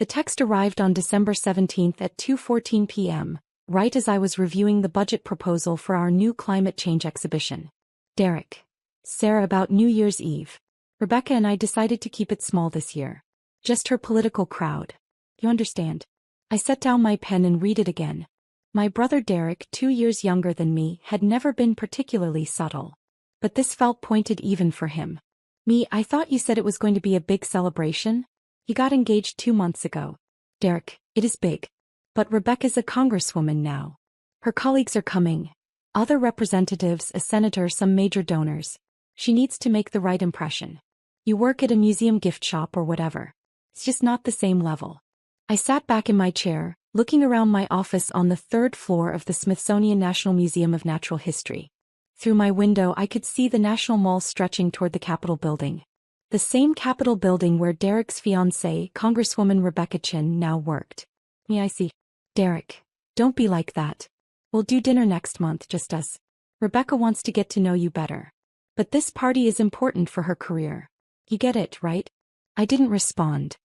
The text arrived on December 17 at 2:14 p.m., right as I was reviewing the budget proposal for our new climate change exhibition. Derek. Sarah, about New Year's Eve. Rebecca and I decided to keep it small this year. Just her political crowd. You understand? I set down my pen and read it again. My brother Derek, 2 years younger than me, had never been particularly subtle. But this felt pointed even for him. Me, I thought you said it was going to be a big celebration? He got engaged 2 months ago. Derek, it is big. But Rebecca's a congresswoman now. Her colleagues are coming. Other representatives, a senator, some major donors. She needs to make the right impression. You work at a museum gift shop or whatever. It's just not the same level. I sat back in my chair, looking around my office on the 3rd floor of the Smithsonian National Museum of Natural History. Through my window I could see the National Mall stretching toward the Capitol building. The same Capitol building where Derek's fiancée, Congresswoman Rebecca Chin, now worked. I see. Derek, don't be like that. We'll do dinner next month, just us. Rebecca wants to get to know you better. But this party is important for her career. You get it, right? I didn't respond.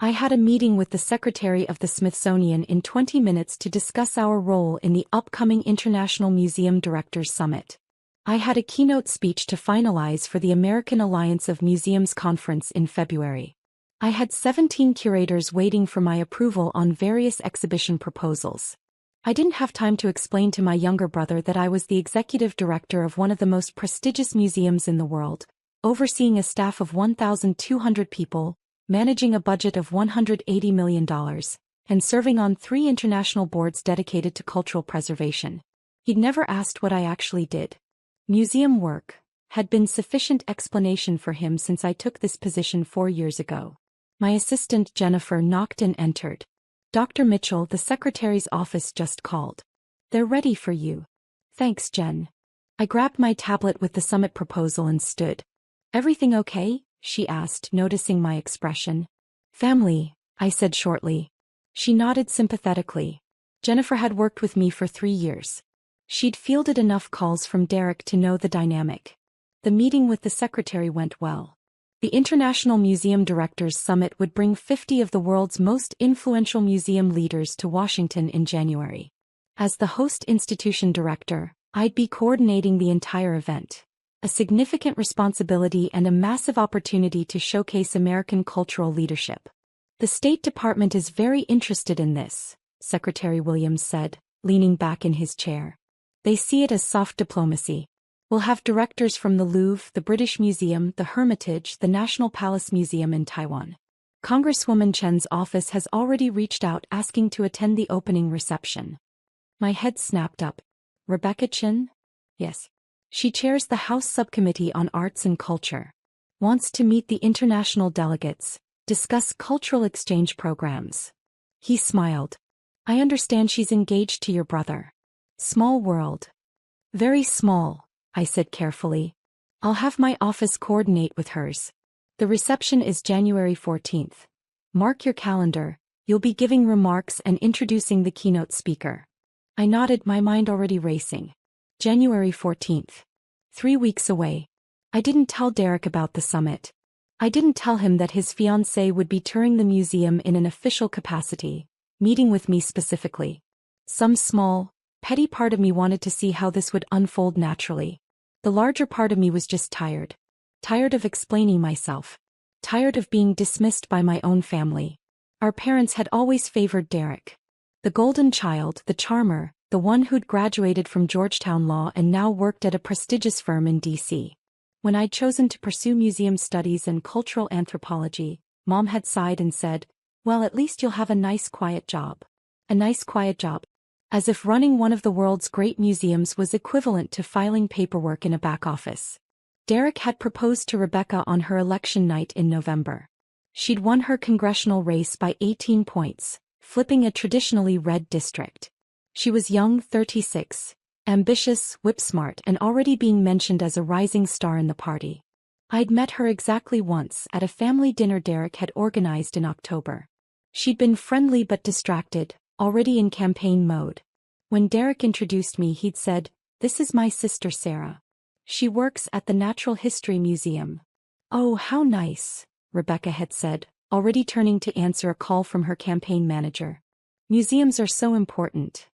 I had a meeting with the Secretary of the Smithsonian in 20 minutes to discuss our role in the upcoming International Museum Directors Summit. I had a keynote speech to finalize for the American Alliance of Museums conference in February. I had 17 curators waiting for my approval on various exhibition proposals. I didn't have time to explain to my younger brother that I was the executive director of one of the most prestigious museums in the world, overseeing a staff of 1,200 people, managing a budget of $180 million, and serving on 3 international boards dedicated to cultural preservation. He'd never asked what I actually did. Museum work had been sufficient explanation for him since I took this position 4 years ago. My assistant Jennifer knocked and entered. Dr. Mitchell, the secretary's office, just called. They're ready for you. Thanks, Jen. I grabbed my tablet with the summit proposal and stood. Everything okay? She asked, noticing my expression. Family, I said shortly. She nodded sympathetically. Jennifer had worked with me for 3 years. She'd fielded enough calls from Derek to know the dynamic. The meeting with the secretary went well. The International Museum Directors Summit would bring 50 of the world's most influential museum leaders to Washington in January. As the host institution director, I'd be coordinating the entire event. A significant responsibility and a massive opportunity to showcase American cultural leadership. The State Department is very interested in this, Secretary Williams said, leaning back in his chair. They see it as soft diplomacy. We'll have directors from the Louvre, the British Museum, the Hermitage, the National Palace Museum in Taiwan. Congresswoman Chen's office has already reached out asking to attend the opening reception. My head snapped up. Rebecca Chen? Yes. She chairs the House Subcommittee on Arts and Culture. Wants to meet the international delegates, discuss cultural exchange programs. He smiled. I understand she's engaged to your brother. Small world. Very small, I said carefully. I'll have my office coordinate with hers. The reception is January 14th. Mark your calendar, you'll be giving remarks and introducing the keynote speaker. I nodded, my mind already racing. January 14th. 3 weeks away. I didn't tell Derek about the summit. I didn't tell him that his fiancée would be touring the museum in an official capacity, meeting with me specifically. Some small, petty part of me wanted to see how this would unfold naturally. The larger part of me was just tired. Tired of explaining myself. Tired of being dismissed by my own family. Our parents had always favored Derek. The golden child, the charmer, the one who'd graduated from Georgetown Law and now worked at a prestigious firm in D.C. When I'd chosen to pursue museum studies and cultural anthropology, Mom had sighed and said, well, at least you'll have a nice quiet job. A nice quiet job. As if running one of the world's great museums was equivalent to filing paperwork in a back office. Derek had proposed to Rebecca on her election night in November. She'd won her congressional race by 18 points, flipping a traditionally red district. She was young, 36, ambitious, whip-smart, and already being mentioned as a rising star in the party. I'd met her exactly once at a family dinner Derek had organized in October. She'd been friendly but distracted, already in campaign mode. When Derek introduced me, he'd said, "This is my sister Sarah. She works at the Natural History Museum." "Oh, how nice," Rebecca had said, already turning to answer a call from her campaign manager. Museums are so important.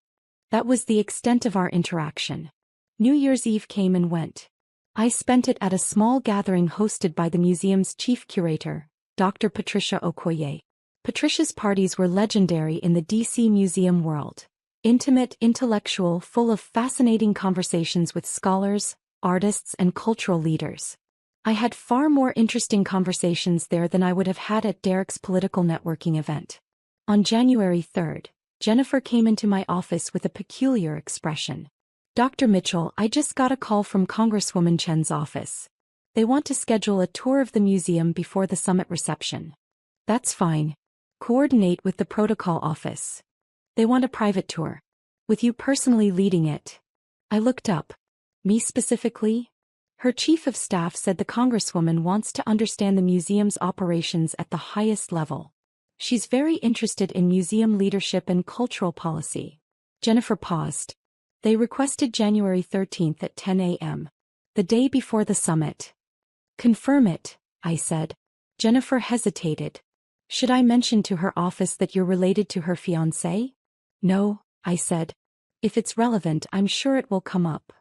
That was the extent of our interaction. New Year's Eve came and went. I spent it at a small gathering hosted by the museum's chief curator, Dr. Patricia Okoye. Patricia's parties were legendary in the DC museum world. Intimate, intellectual, full of fascinating conversations with scholars, artists, and cultural leaders. I had far more interesting conversations there than I would have had at Derek's political networking event. On January 3rd, Jennifer came into my office with a peculiar expression. "Dr. Mitchell, I just got a call from Congresswoman Chen's office. They want to schedule a tour of the museum before the summit reception." "That's fine. Coordinate with the protocol office. They want a private tour. With you personally leading it." I looked up. "Me specifically?" Her chief of staff said the Congresswoman wants to understand the museum's operations at the highest level. She's very interested in museum leadership and cultural policy. Jennifer paused. "They requested January 13th at 10 a.m. The day before the summit." "Confirm it," I said. Jennifer hesitated. "Should I mention to her office that you're related to her fiancé?" "No," I said. "If it's relevant, I'm sure it will come up."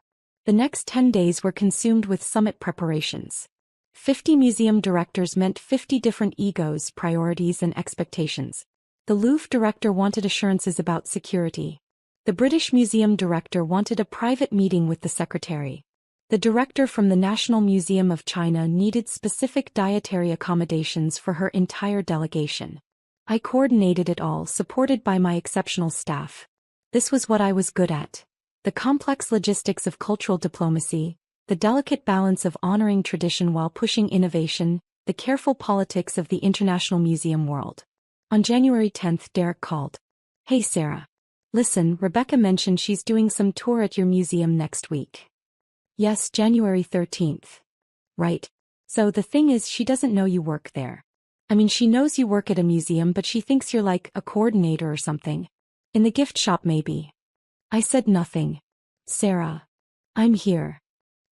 The next 10 days were consumed with summit preparations. 50 museum directors meant 50 different egos, priorities, and expectations. The Louvre director wanted assurances about security. The British Museum director wanted a private meeting with the secretary. The director from the National Museum of China needed specific dietary accommodations for her entire delegation. I coordinated it all, supported by my exceptional staff. This was what I was good at. The complex logistics of cultural diplomacy, the delicate balance of honoring tradition while pushing innovation, the careful politics of the international museum world. On January 10th, Derek called. "Hey Sarah. Listen, Rebecca mentioned she's doing some tour at your museum next week." "Yes, January 13th. "Right. So the thing is, she doesn't know you work there. I mean, she knows you work at a museum, but she thinks you're like a coordinator or something. In the gift shop maybe." I said nothing. "Sarah. I'm here.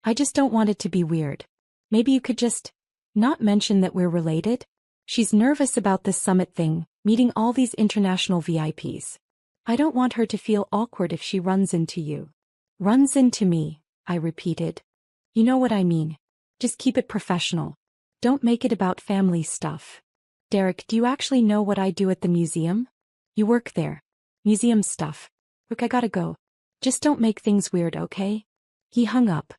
I just don't want it to be weird. Maybe you could just not mention that we're related?" She's nervous about this summit thing, meeting all these international VIPs. I don't want her to feel awkward if she runs into you." "Runs into me," I repeated. "You know what I mean. Just keep it professional. Don't make it about family stuff." "Derek, do you actually know what I do at the museum?" "You work there. Museum stuff. Look, I gotta go. Just don't make things weird, okay?" He hung up.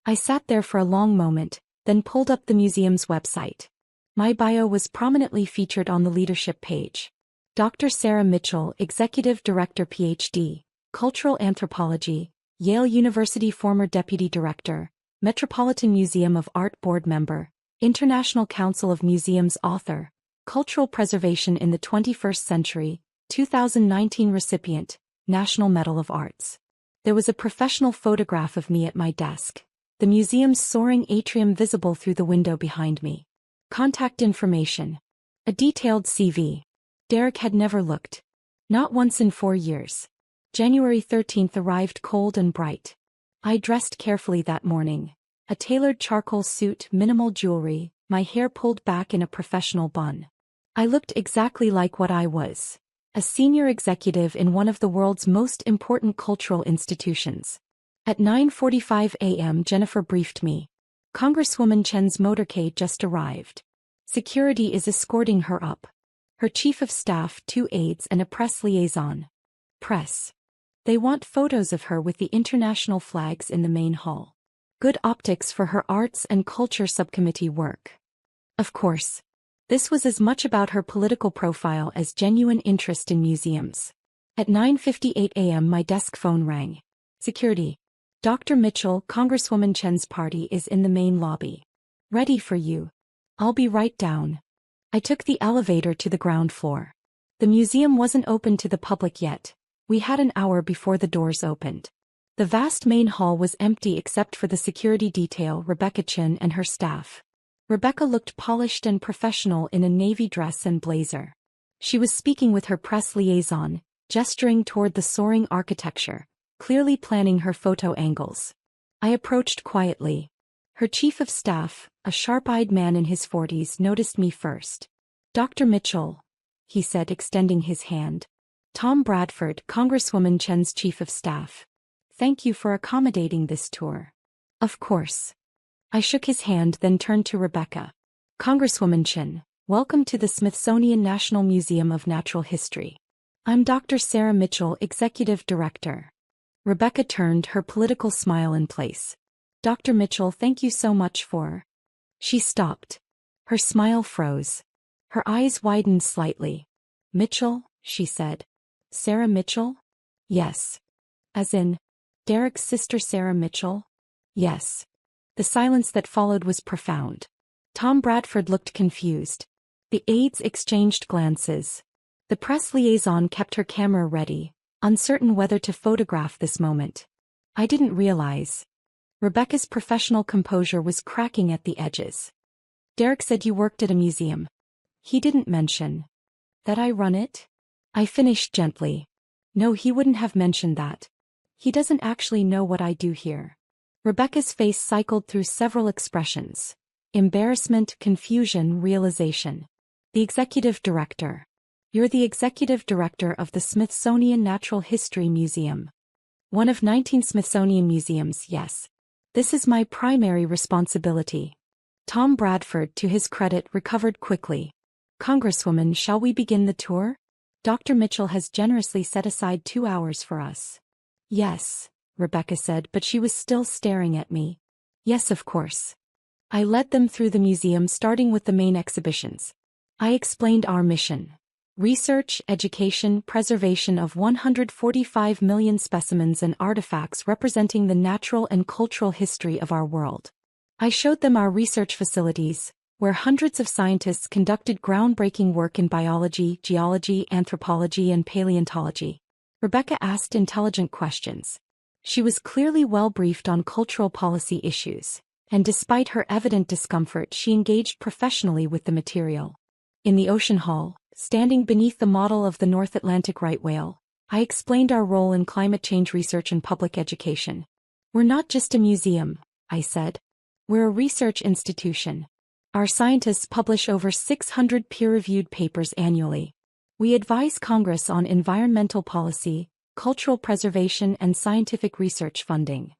I sat there for a long moment, then pulled up the museum's website. My bio was prominently featured on the leadership page. Dr. Sarah Mitchell, Executive Director Ph.D., Cultural Anthropology, Yale University former Deputy Director, Metropolitan Museum of Art Board Member, International Council of Museums Author, Cultural Preservation in the 21st Century, 2019 recipient, National Medal of Arts. There was a professional photograph of me at my desk. The museum's soaring atrium visible through the window behind me. Contact information. A detailed CV. Derek had never looked. Not once in 4 years. January 13th arrived cold and bright. I dressed carefully that morning. A tailored charcoal suit, minimal jewelry, my hair pulled back in a professional bun. I looked exactly like what I was. A senior executive in one of the world's most important cultural institutions. At 9:45 a.m. Jennifer briefed me. Congresswoman Chen's motorcade just arrived. Security is escorting her up. Her chief of staff, 2 aides and a press liaison. Press. They want photos of her with the international flags in the main hall. Good optics for her arts and culture subcommittee work. Of course. This was as much about her political profile as genuine interest in museums. At 9:58 a.m. my desk phone rang. Security. Dr. Mitchell, Congresswoman Chen's party is in the main lobby. Ready for you. I'll be right down. I took the elevator to the ground floor. The museum wasn't open to the public yet. We had an hour before the doors opened. The vast main hall was empty except for the security detail, Rebecca Chen and her staff. Rebecca looked polished and professional in a navy dress and blazer. She was speaking with her press liaison, gesturing toward the soaring architecture, clearly planning her photo angles. I approached quietly. Her chief of staff, a sharp-eyed man in his 40s, noticed me first. Dr. Mitchell, he said, extending his hand. Tom Bradford, Congresswoman Chen's chief of staff. Thank you for accommodating this tour. Of course. I shook his hand, then turned to Rebecca. Congresswoman Chen, welcome to the Smithsonian National Museum of Natural History. I'm Dr. Sarah Mitchell, Executive Director. Rebecca turned, her political smile in place. Dr. Mitchell, thank you so much for... She stopped. Her smile froze. Her eyes widened slightly. Mitchell, she said. Sarah Mitchell? Yes. As in, Derek's sister Sarah Mitchell? Yes. The silence that followed was profound. Tom Bradford looked confused. The aides exchanged glances. The press liaison kept her camera ready, uncertain whether to photograph this moment. I didn't realize. Rebecca's professional composure was cracking at the edges. Derek said you worked at a museum. He didn't mention that I run it? I finished gently. No, he wouldn't have mentioned that. He doesn't actually know what I do here. Rebecca's face cycled through several expressions. Embarrassment, confusion, realization. The executive director. You're the executive director of the Smithsonian Natural History Museum. One of 19 Smithsonian museums, yes. This is my primary responsibility. Tom Bradford, to his credit, recovered quickly. Congresswoman, shall we begin the tour? Dr. Mitchell has generously set aside 2 hours for us. Yes, Rebecca said, but she was still staring at me. Yes, of course. I led them through the museum, starting with the main exhibitions. I explained our mission. Research, education, preservation of 145 million specimens and artifacts representing the natural and cultural history of our world. I showed them our research facilities, where hundreds of scientists conducted groundbreaking work in biology, geology, anthropology, and paleontology. Rebecca asked intelligent questions. She was clearly well briefed on cultural policy issues, and despite her evident discomfort, she engaged professionally with the material. In the ocean hall, standing beneath the model of the North Atlantic right whale, I explained our role in climate change research and public education. We're not just a museum, I said. We're a research institution. Our scientists publish over 600 peer-reviewed papers annually. We advise Congress on environmental policy, cultural preservation, and scientific research funding.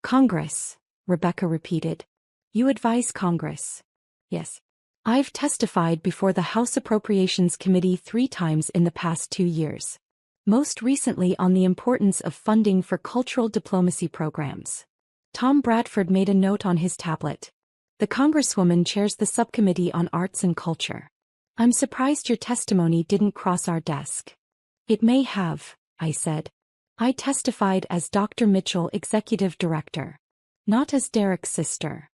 Congress, Rebecca repeated. You advise Congress? Yes. I've testified before the House Appropriations Committee 3 times in the past 2 years. Most recently on the importance of funding for cultural diplomacy programs. Tom Bradford made a note on his tablet. The Congresswoman chairs the subcommittee on arts and culture. I'm surprised your testimony didn't cross our desk. It may have, I said. I testified as Dr. Mitchell, Executive Director. Not as Derek's sister.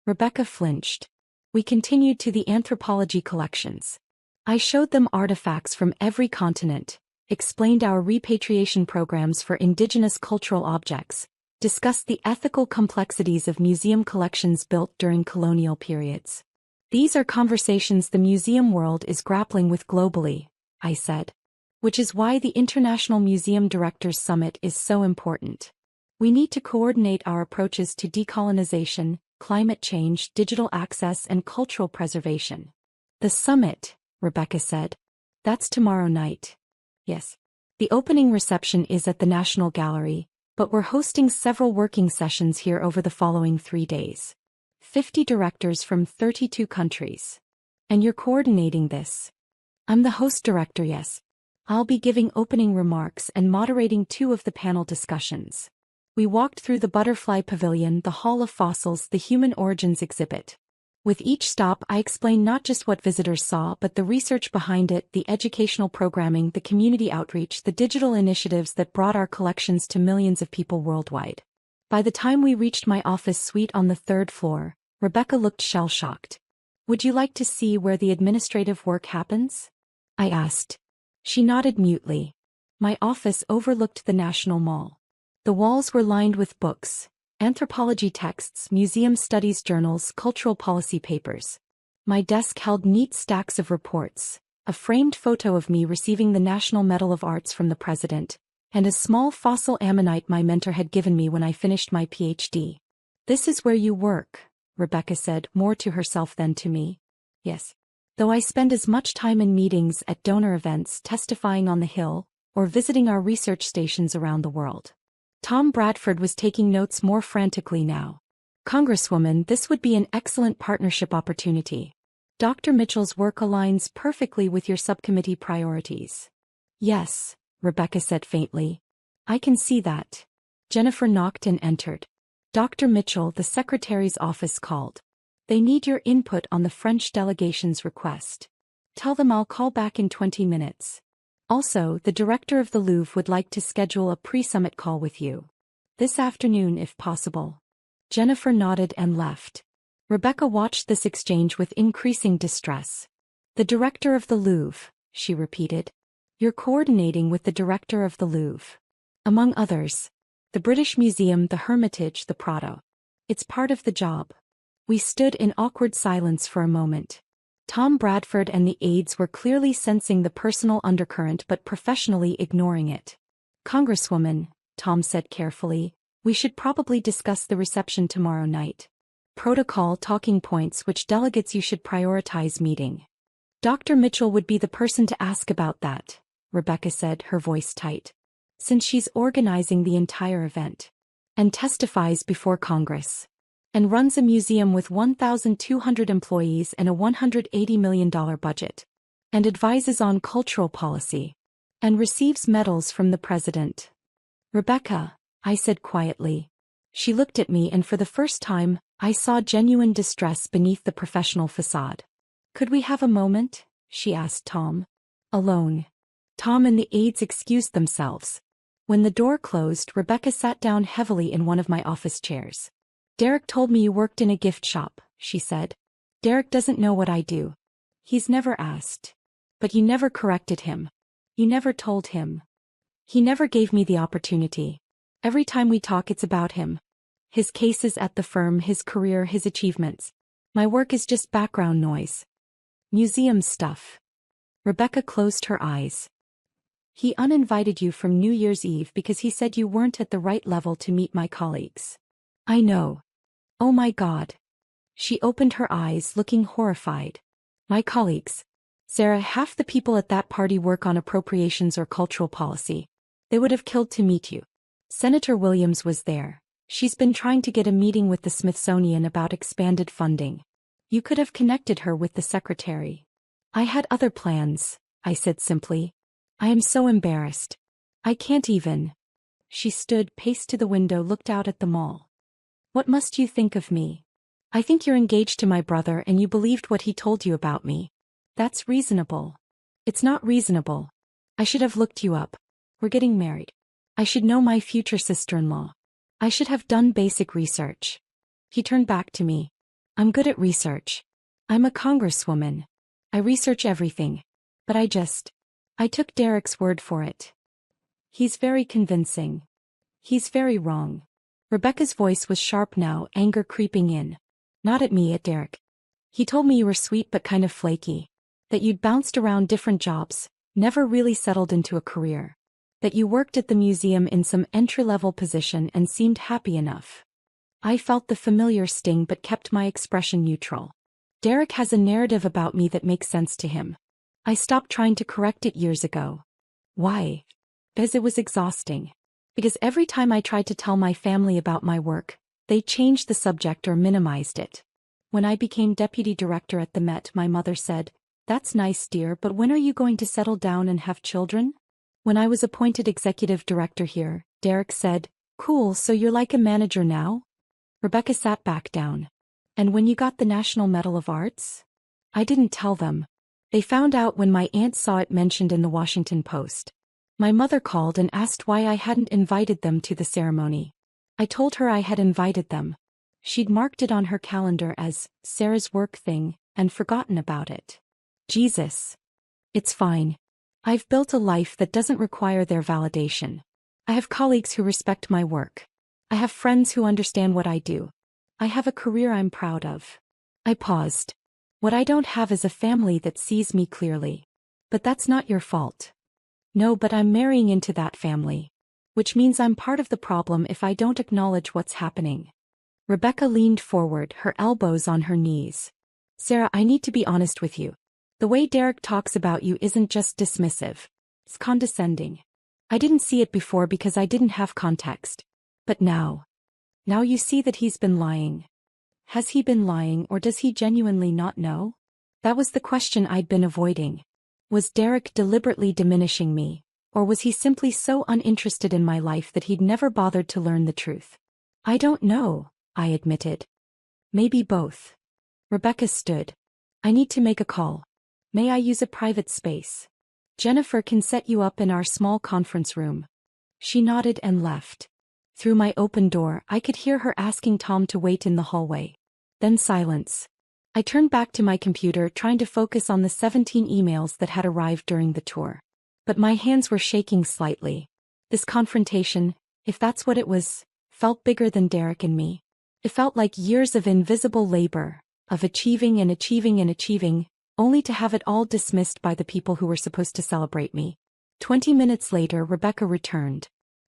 Rebecca flinched. We continued to the anthropology collections. I showed them artifacts from every continent, explained our repatriation programs for indigenous cultural objects, discussed the ethical complexities of museum collections built during colonial periods. These are conversations the museum world is grappling with globally, I said. Which is why the International Museum Directors Summit is so important. We need to coordinate our approaches to decolonization, climate change, digital access, and cultural preservation. The summit, Rebecca said. That's tomorrow night. Yes. The opening reception is at the National Gallery, but we're hosting several working sessions here over the following 3 days. 50 directors from 32 countries. And you're coordinating this. I'm the host director, yes. I'll be giving opening remarks and moderating 2 of the panel discussions. We walked through the Butterfly Pavilion, the Hall of Fossils, the Human Origins exhibit. With each stop, I explained not just what visitors saw but the research behind it, the educational programming, the community outreach, the digital initiatives that brought our collections to millions of people worldwide. By the time we reached my office suite on the 3rd floor, Rebecca looked shell-shocked. Would you like to see where the administrative work happens? I asked. She nodded mutely. My office overlooked the National Mall. The walls were lined with books, anthropology texts, museum studies journals, cultural policy papers. My desk held neat stacks of reports, a framed photo of me receiving the National Medal of Arts from the President, and a small fossil ammonite my mentor had given me when I finished my PhD. This is where you work, Rebecca said, more to herself than to me. Yes. Though I spend as much time in meetings at donor events testifying on the Hill, or visiting our research stations around the world. Tom Bradford was taking notes more frantically now. Congresswoman, this would be an excellent partnership opportunity. Dr. Mitchell's work aligns perfectly with your subcommittee priorities. Yes, Rebecca said faintly. I can see that. Jennifer knocked and entered. Dr. Mitchell, the secretary's office called. They need your input on the French delegation's request. Tell them I'll call back in 20 minutes. Also, the director of the Louvre would like to schedule a pre-summit call with you. This afternoon if possible. Jennifer nodded and left. Rebecca watched this exchange with increasing distress. The director of the Louvre, she repeated. You're coordinating with the director of the Louvre. Among others. The British Museum, the Hermitage, the Prado. It's part of the job. We stood in awkward silence for a moment. Tom Bradford and the aides were clearly sensing the personal undercurrent but professionally ignoring it. Congresswoman, Tom said carefully, we should probably discuss the reception tomorrow night. Protocol talking points which delegates you should prioritize meeting. Dr. Mitchell would be the person to ask about that, Rebecca said, her voice tight. Since she's organizing the entire event. And testifies before Congress. And runs a museum with 1,200 employees and a $180 million budget. And advises on cultural policy. And receives medals from the president. Rebecca, I said quietly. She looked at me and for the first time, I saw genuine distress beneath the professional facade. Could we have a moment? She asked Tom. Alone. Tom and the aides excused themselves. When the door closed, Rebecca sat down heavily in one of my office chairs. Derek told me you worked in a gift shop, she said. Derek doesn't know what I do. He's never asked. But you never corrected him. You never told him. He never gave me the opportunity. Every time we talk it's about him. His cases at the firm, his career, his achievements. My work is just background noise. Museum stuff. Rebecca closed her eyes. He uninvited you from New Year's Eve because he said you weren't at the right level to meet my colleagues. I know. Oh my God. She opened her eyes, looking horrified. My colleagues. Sarah, half the people at that party work on appropriations or cultural policy. They would have killed to meet you. Senator Williams was there. She's been trying to get a meeting with the Smithsonian about expanded funding. You could have connected her with the secretary. I had other plans, I said simply. I am so embarrassed. I can't even. She stood, paced to the window, looked out at the mall. What must you think of me? I think you're engaged to my brother and you believed what he told you about me. That's reasonable. It's not reasonable. I should have looked you up. We're getting married. I should know my future sister-in-law. I should have done basic research. He turned back to me. I'm good at research. I'm a congresswoman. I research everything. But I took Derek's word for it. He's very convincing. He's very wrong. Rebecca's voice was sharp now, anger creeping in. Not at me, at Derek. He told me you were sweet but kind of flaky. That you'd bounced around different jobs, never really settled into a career. That you worked at the museum in some entry-level position and seemed happy enough. I felt the familiar sting but kept my expression neutral. Derek has a narrative about me that makes sense to him. I stopped trying to correct it years ago. Why? Because it was exhausting. Because every time I tried to tell my family about my work, they changed the subject or minimized it. When I became deputy director at the Met, my mother said, "That's nice, dear, but when are you going to settle down and have children?" When I was appointed executive director here, Derek said, "Cool, so you're like a manager now?" Rebecca sat back down. "And when you got the National Medal of Arts?" I didn't tell them. They found out when my aunt saw it mentioned in the Washington Post. My mother called and asked why I hadn't invited them to the ceremony. I told her I had invited them. She'd marked it on her calendar as Sarah's work thing and forgotten about it. Jesus. It's fine. I've built a life that doesn't require their validation. I have colleagues who respect my work. I have friends who understand what I do. I have a career I'm proud of. I paused. What I don't have is a family that sees me clearly. But that's not your fault. No, but I'm marrying into that family. Which means I'm part of the problem if I don't acknowledge what's happening. Rebecca leaned forward, her elbows on her knees. Sarah, I need to be honest with you. The way Derek talks about you isn't just dismissive. It's condescending. I didn't see it before because I didn't have context. But now. Now you see that he's been lying. Has he been lying or does he genuinely not know? That was the question I'd been avoiding. Was Derek deliberately diminishing me, or was he simply so uninterested in my life that he'd never bothered to learn the truth? I don't know, I admitted. Maybe both. Rebecca stood. I need to make a call. May I use a private space? Jennifer can set you up in our small conference room. She nodded and left. Through my open door, I could hear her asking Tom to wait in the hallway. Then silence. I turned back to my computer trying to focus on the 17 emails that had arrived during the tour. But my hands were shaking slightly. This confrontation, if that's what it was, felt bigger than Derek and me. It felt like years of invisible labor, of achieving and achieving and achieving, only to have it all dismissed by the people who were supposed to celebrate me. 20 minutes later, Rebecca returned.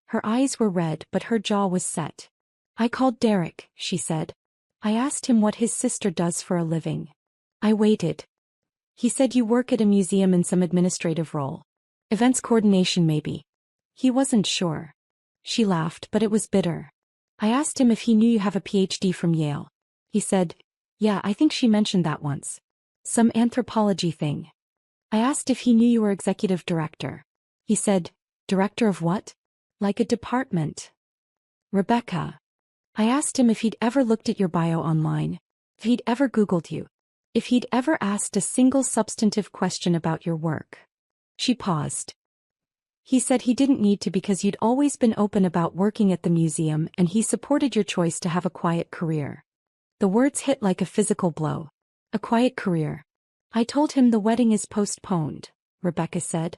Her eyes were red, but her jaw was set. I called Derek, she said. I asked him what his sister does for a living. I waited. He said you work at a museum in some administrative role. Events coordination maybe. He wasn't sure. She laughed, but it was bitter. I asked him if he knew you have a PhD from Yale. He said, yeah, I think she mentioned that once. Some anthropology thing. I asked if he knew you were executive director. He said, director of what? Like a department. Rebecca. I asked him if he'd ever looked at your bio online, if he'd ever Googled you, if he'd ever asked a single substantive question about your work. She paused. He said he didn't need to because you'd always been open about working at the museum and he supported your choice to have a quiet career. The words hit like a physical blow. A quiet career. I told him the wedding is postponed, Rebecca said.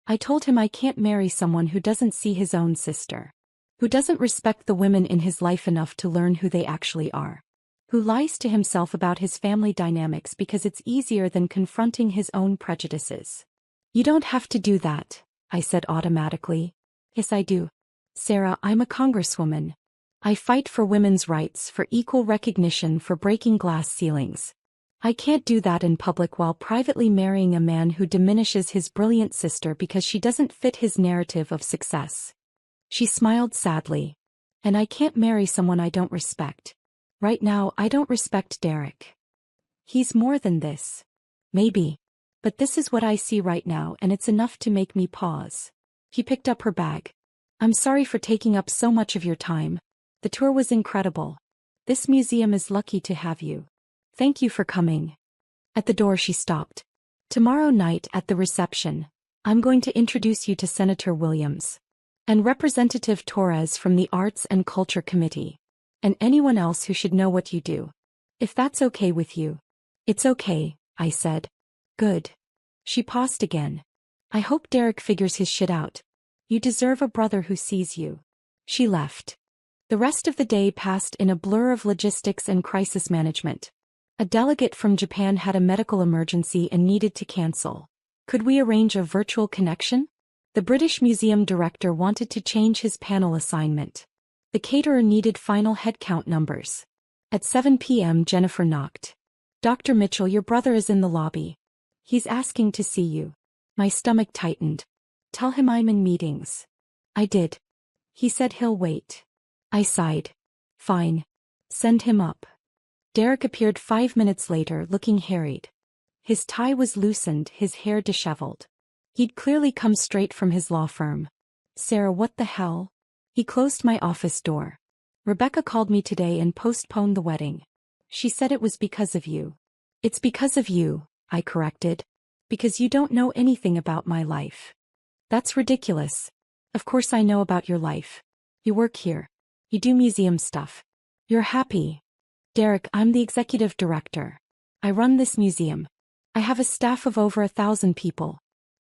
I told him I can't marry someone who doesn't see his own sister. Who doesn't respect the women in his life enough to learn who they actually are. Who lies to himself about his family dynamics because it's easier than confronting his own prejudices. You don't have to do that, I said automatically. Yes, I do. Sarah, I'm a congresswoman. I fight for women's rights, for equal recognition, for breaking glass ceilings. I can't do that in public while privately marrying a man who diminishes his brilliant sister because she doesn't fit his narrative of success. She smiled sadly. And I can't marry someone I don't respect. Right now, I don't respect Derek. He's more than this. Maybe. But this is what I see right now, and it's enough to make me pause. He picked up her bag. I'm sorry for taking up so much of your time. The tour was incredible. This museum is lucky to have you. Thank you for coming. At the door she stopped. Tomorrow night at the reception, I'm going to introduce you to Senator Williams. And Representative Torres from the Arts and Culture Committee. And anyone else who should know what you do. If that's okay with you. It's okay, I said. Good. She paused again. I hope Derek figures his shit out. You deserve a brother who sees you. She left. The rest of the day passed in a blur of logistics and crisis management. A delegate from Japan had a medical emergency and needed to cancel. Could we arrange a virtual connection? The British Museum director wanted to change his panel assignment. The caterer needed final headcount numbers. At 7 p.m. Jennifer knocked. Dr. Mitchell, your brother is in the lobby. He's asking to see you. My stomach tightened. Tell him I'm in meetings. I did. He said he'll wait. I sighed. Fine. Send him up. Derek appeared 5 minutes later looking harried. His tie was loosened, his hair disheveled. He'd clearly come straight from his law firm. Sarah, what the hell? He closed my office door. Rebecca called me today and postponed the wedding. She said it was because of you. It's because of you, I corrected. Because you don't know anything about my life. That's ridiculous. Of course I know about your life. You work here. You do museum stuff. You're happy. Derek, I'm the executive director. I run this museum. I have a staff of over 1,000 people.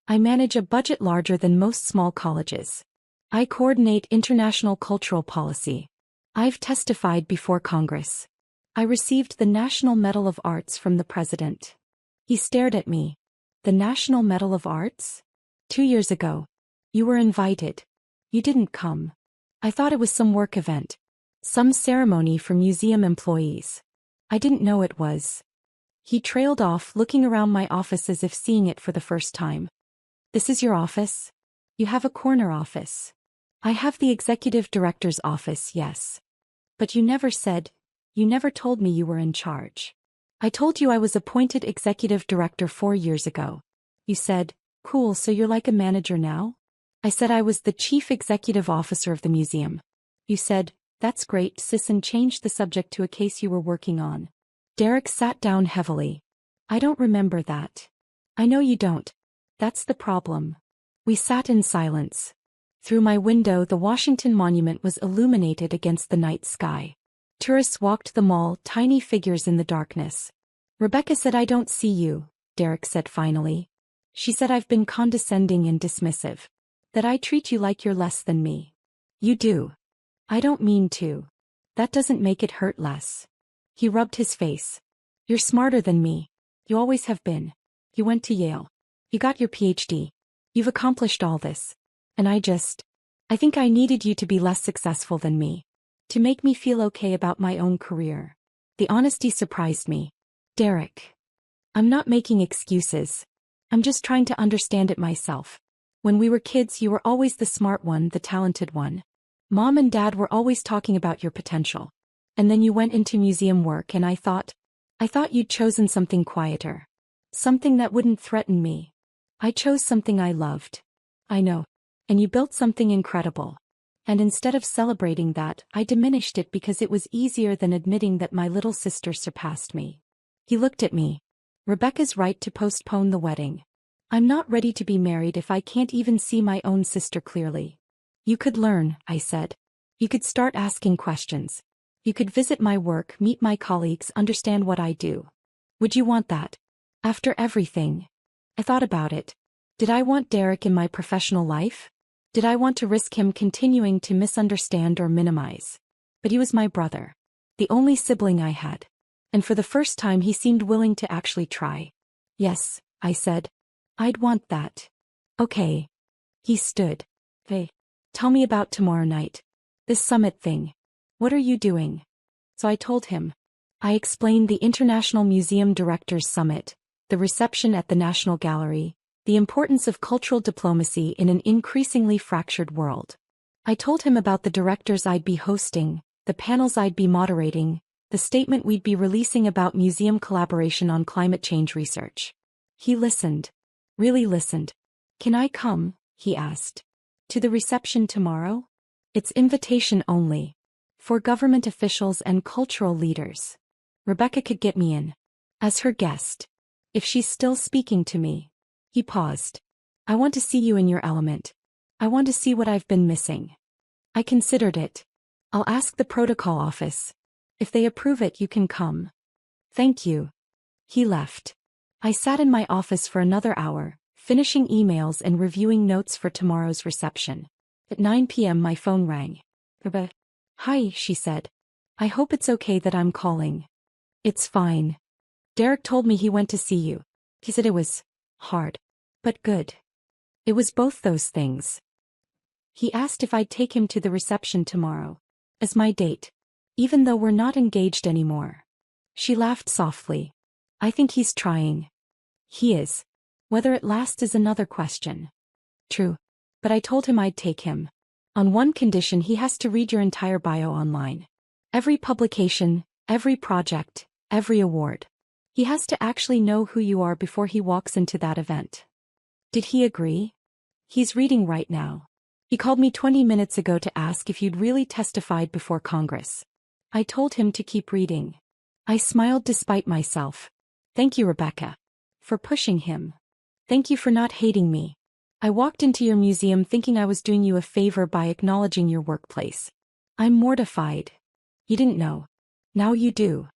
I manage a budget larger than most small colleges. I coordinate international cultural policy. I've testified before Congress. I received the National Medal of Arts from the President. He stared at me. The National Medal of Arts? 2 years ago. You were invited. You didn't come. I thought it was some work event. Some ceremony for museum employees. I didn't know it was. He trailed off, looking around my office as if seeing it for the first time. This is your office? You have a corner office. I have the executive director's office, yes. But you never told me you were in charge. I told you I was appointed executive director 4 years ago. You said, cool, so you're like a manager now? I said I was the chief executive officer of the museum. You said, that's great, sis, and changed the subject to a case you were working on. Derek sat down heavily. I don't remember that. I know you don't. That's the problem. We sat in silence. Through my window, the Washington Monument was illuminated against the night sky. Tourists walked the mall, tiny figures in the darkness. Rebecca said, I don't see you, Derek said finally. She said I've been condescending and dismissive. That I treat you like you're less than me. You do. I don't mean to. That doesn't make it hurt less. He rubbed his face. You're smarter than me. You always have been. You went to Yale. You got your PhD. You've accomplished all this. And I think I needed you to be less successful than me. To make me feel okay about my own career. The honesty surprised me. Derek. I'm not making excuses. I'm just trying to understand it myself. When we were kids, you were always the smart one, the talented one. Mom and Dad were always talking about your potential. And then you went into museum work and I thought you'd chosen something quieter. Something that wouldn't threaten me. I chose something I loved. I know. And you built something incredible. And instead of celebrating that, I diminished it because it was easier than admitting that my little sister surpassed me. He looked at me. Rebecca's right to postpone the wedding. I'm not ready to be married if I can't even see my own sister clearly. You could learn, I said. You could start asking questions. You could visit my work, meet my colleagues, understand what I do. Would you want that? After everything? I thought about it. Did I want Derek in my professional life? Did I want to risk him continuing to misunderstand or minimize? But he was my brother. The only sibling I had. And for the first time he seemed willing to actually try. Yes, I said. I'd want that. Okay. He stood. Hey. Tell me about tomorrow night. This summit thing. What are you doing? So I told him. I explained the International Museum Directors Summit, the reception at the National Gallery, the importance of cultural diplomacy in an increasingly fractured world. I told him about the directors I'd be hosting, the panels I'd be moderating, the statement we'd be releasing about museum collaboration on climate change research. He listened. Really listened. Can I come? He asked. To the reception tomorrow? It's invitation only. For government officials and cultural leaders. Rebecca could get me in. As her guest. If she's still speaking to me. He paused. I want to see you in your element. I want to see what I've been missing. I considered it. I'll ask the protocol office. If they approve it, you can come. Thank you. He left. I sat in my office for another hour, finishing emails and reviewing notes for tomorrow's reception. At 9 p.m. my phone rang. Hi, she said. I hope it's okay that I'm calling. It's fine. Derek told me he went to see you. He said it was hard. But good. It was both those things. He asked if I'd take him to the reception tomorrow. As my date. Even though we're not engaged anymore. She laughed softly. I think he's trying. He is. Whether it lasts is another question. True. But I told him I'd take him. On one condition: he has to read your entire bio online. Every publication, every project, every award. He has to actually know who you are before he walks into that event. Did he agree? He's reading right now. He called me 20 minutes ago to ask if you'd really testified before Congress. I told him to keep reading. I smiled despite myself. Thank you, Rebecca. For pushing him. Thank you for not hating me. I walked into your museum thinking I was doing you a favor by acknowledging your workplace. I'm mortified. You didn't know. Now you do.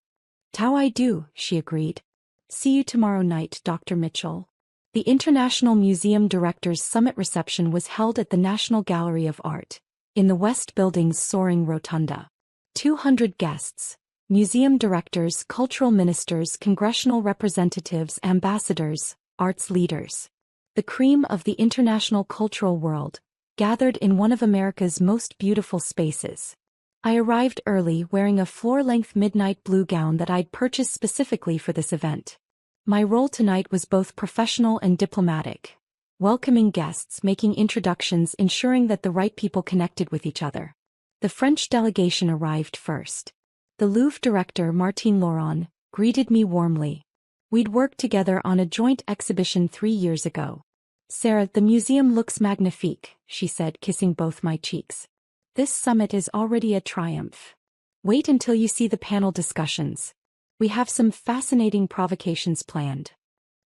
Tao I do, she agreed. See you tomorrow night, Dr. Mitchell. The International Museum Directors Summit reception was held at the National Gallery of Art, in the West Building's soaring rotunda. 200 guests, museum directors, cultural ministers, congressional representatives, ambassadors, arts leaders. The cream of the international cultural world, gathered in one of America's most beautiful spaces. I arrived early wearing a floor-length midnight blue gown that I'd purchased specifically for this event. My role tonight was both professional and diplomatic. Welcoming guests, making introductions, ensuring that the right people connected with each other. The French delegation arrived first. The Louvre director, Martine Laurent, greeted me warmly. We'd worked together on a joint exhibition 3 years ago. "Sarah, the museum looks magnifique," she said, kissing both my cheeks. "This summit is already a triumph. Wait until you see the panel discussions. We have some fascinating provocations planned."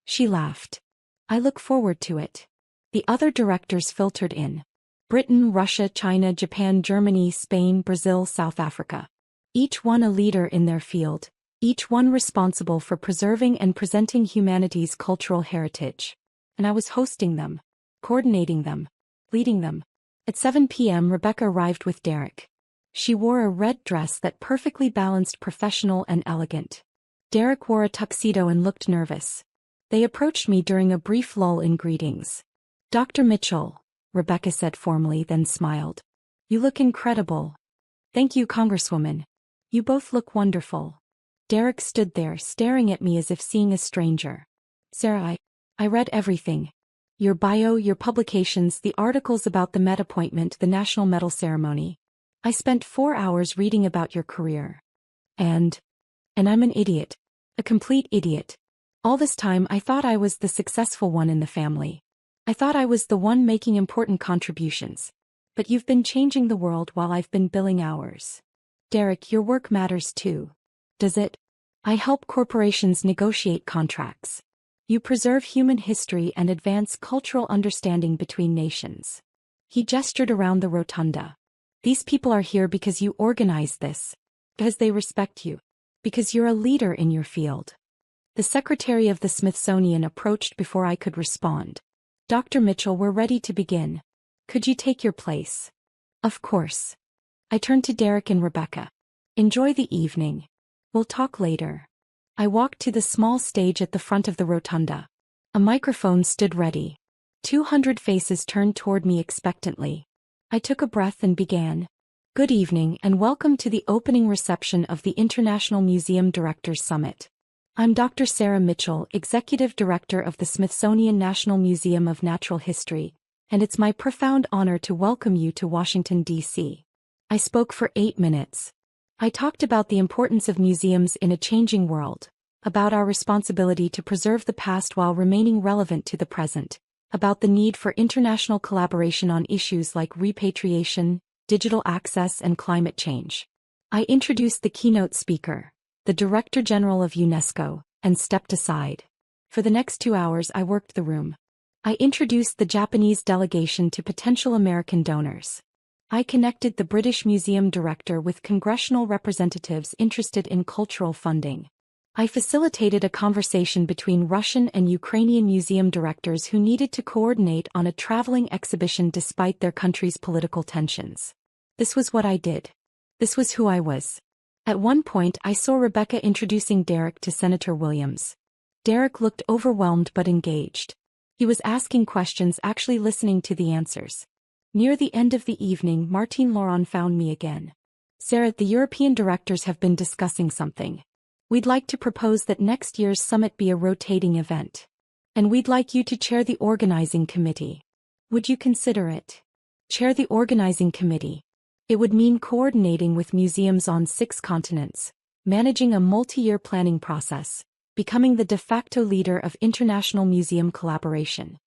She laughed. "I look forward to it." The other directors filtered in. Britain, Russia, China, Japan, Germany, Spain, Brazil, South Africa. Each one a leader in their field, each one responsible for preserving and presenting humanity's cultural heritage. And I was hosting them, coordinating them, leading them. At 7 p.m. Rebecca arrived with Derek. She wore a red dress that perfectly balanced professional and elegant. Derek wore a tuxedo and looked nervous. They approached me during a brief lull in greetings. "Dr. Mitchell," Rebecca said formally, then smiled. "You look incredible." "Thank you, Congresswoman. You both look wonderful." Derek stood there, staring at me as if seeing a stranger. "Sarah, I read everything. Your bio, your publications, the articles about the Met appointment, the National Medal ceremony. I spent 4 hours reading about your career. And I'm an idiot. A complete idiot. All this time I thought I was the successful one in the family. I thought I was the one making important contributions. But you've been changing the world while I've been billing hours. Derek, your work matters too. Does it? I help corporations negotiate contracts. You preserve human history and advance cultural understanding between nations." He gestured around the rotunda. "These people are here because you organize this. Because they respect you. Because you're a leader in your field." The secretary of the Smithsonian approached before I could respond. "Dr. Mitchell, we're ready to begin. Could you take your place?" "Of course." I turned to Derek and Rebecca. "Enjoy the evening. We'll talk later." I walked to the small stage at the front of the rotunda. A microphone stood ready. 200 faces turned toward me expectantly. I took a breath and began. "Good evening and welcome to the opening reception of the International Museum Directors Summit. I'm Dr. Sarah Mitchell, Executive Director of the Smithsonian National Museum of Natural History, and it's my profound honor to welcome you to Washington, D.C. I spoke for 8 minutes. I talked about the importance of museums in a changing world, about our responsibility to preserve the past while remaining relevant to the present, about the need for international collaboration on issues like repatriation, digital access, and climate change. I introduced the keynote speaker, the Director General of UNESCO, and stepped aside. For the next 2 hours I worked the room. I introduced the Japanese delegation to potential American donors. I connected the British Museum Director with congressional representatives interested in cultural funding. I facilitated a conversation between Russian and Ukrainian museum directors who needed to coordinate on a traveling exhibition despite their countries' political tensions. This was what I did. This was who I was. At one point I saw Rebecca introducing Derek to Senator Williams. Derek looked overwhelmed but engaged. He was asking questions, actually listening to the answers. Near the end of the evening, Martine Laurent found me again. "Sarah, the European directors have been discussing something. We'd like to propose that next year's summit be a rotating event. And we'd like you to chair the organizing committee. Would you consider it?" Chair the organizing committee. It would mean coordinating with museums on 6 continents, managing a multi-year planning process, becoming the de facto leader of international museum collaboration.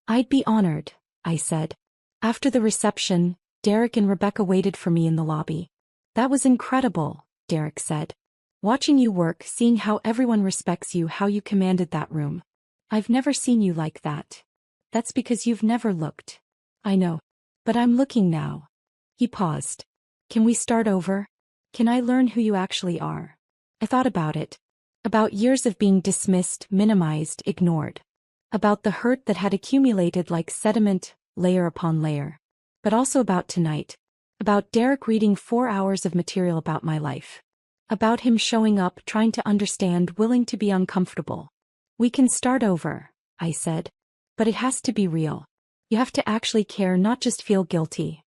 "I'd be honored," I said. After the reception, Derek and Rebecca waited for me in the lobby. "That was incredible," Derek said. "Watching you work, seeing how everyone respects you, how you commanded that room. I've never seen you like that." "That's because you've never looked." "I know. But I'm looking now." He paused. "Can we start over? Can I learn who you actually are?" I thought about it. About years of being dismissed, minimized, ignored. About the hurt that had accumulated like sediment, layer upon layer. But also about tonight. About Derek reading 4 hours of material about my life. About him showing up, trying to understand, willing to be uncomfortable. "We can start over," I said. "But it has to be real. You have to actually care, not just feel guilty."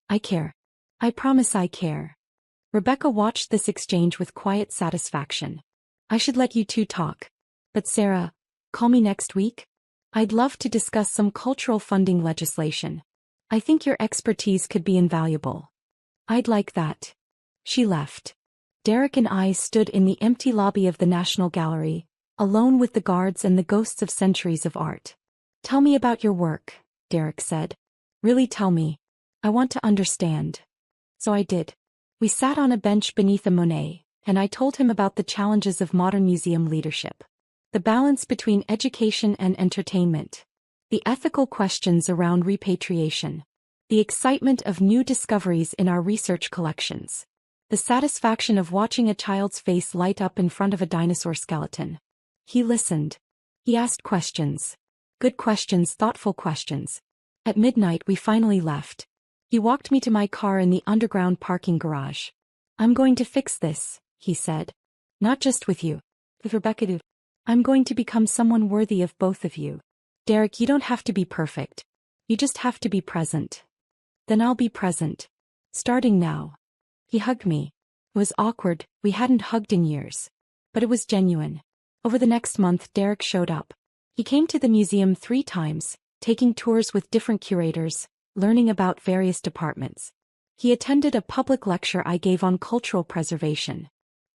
"I care. I promise I care." Rebecca watched this exchange with quiet satisfaction. "I should let you two talk. But Sarah, Call me next week? I'd love to discuss some cultural funding legislation. I think your expertise could be invaluable. I'd like that. She left. Derek and I stood in the empty lobby of the National Gallery, alone with the guards and the ghosts of centuries of art. Tell me about your work, Derek said. Really tell me. I want to understand. So I did. We sat on a bench beneath a Monet, and I told him about the challenges of modern museum leadership. The balance between education and entertainment. The ethical questions around repatriation. The excitement of new discoveries in our research collections. The satisfaction of watching a child's face light up in front of a dinosaur skeleton. He listened. He asked questions. Good questions, thoughtful questions. At midnight we finally left. He walked me to my car in the underground parking garage. I'm going to fix this, he said. Not just with you. With Rebecca too. I'm going to become someone worthy of both of you. Derek, you don't have to be perfect. You just have to be present. Then I'll be present. Starting now. He hugged me. It was awkward, we hadn't hugged in years. But it was genuine. Over the next month Derek showed up. He came to the museum 3 times, taking tours with different curators, learning about various departments. He attended a public lecture I gave on cultural preservation.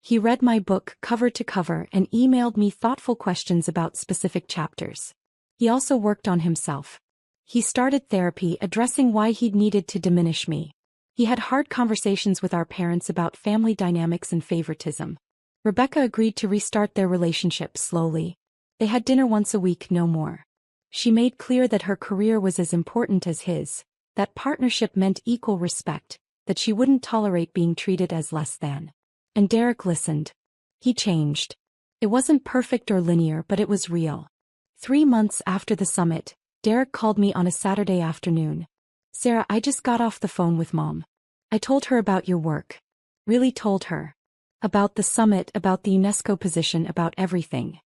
He read my book cover to cover and emailed me thoughtful questions about specific chapters. He also worked on himself. He started therapy addressing why he'd needed to diminish me. He had hard conversations with our parents about family dynamics and favoritism. Rebecca agreed to restart their relationship slowly. They had dinner once a week, no more. She made clear that her career was as important as his, that partnership meant equal respect, that she wouldn't tolerate being treated as less than. And Derek listened. He changed. It wasn't perfect or linear, but it was real. 3 months after the summit, Derek called me on a Saturday afternoon. Sarah, I just got off the phone with Mom. I told her about your work. Really told her. About the summit, about the UNESCO position, about everything.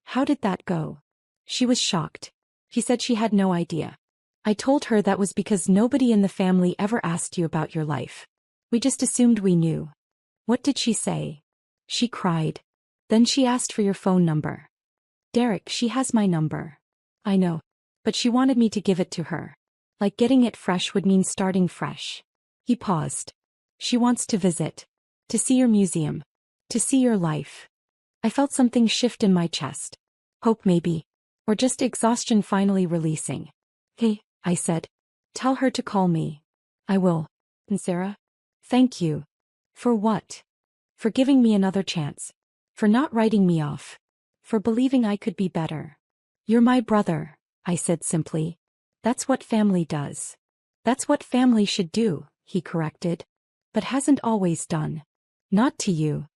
How did that go? She was shocked. She said she had no idea. I told her that was because nobody in the family ever asked you about your life. We just assumed we knew. What did she say? She cried. Then she asked for your phone number. Derek, she has my number. I know. But she wanted me to give it to her. Like getting it fresh would mean starting fresh. He paused. She wants to visit. To see your museum. To see your life. I felt something shift in my chest. Hope maybe. Or just exhaustion finally releasing. Hey, I said. Tell her to call me. I will. And Sarah? Thank you. For what? For giving me another chance. For not writing me off. For believing I could be better. You're my brother, I said simply. That's what family does. That's what family should do, he corrected. But hasn't always done. Not to you.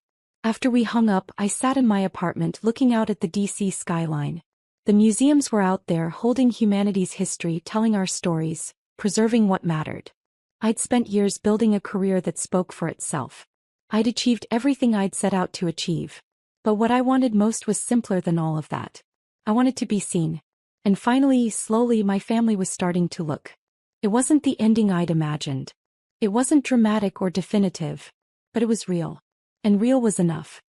After we hung up, I sat in my apartment looking out at the DC skyline. The museums were out there holding humanity's history, telling our stories, preserving what mattered. I'd spent years building a career that spoke for itself. I'd achieved everything I'd set out to achieve. But what I wanted most was simpler than all of that. I wanted to be seen. And finally, slowly, my family was starting to look. It wasn't the ending I'd imagined. It wasn't dramatic or definitive. But it was real. And real was enough.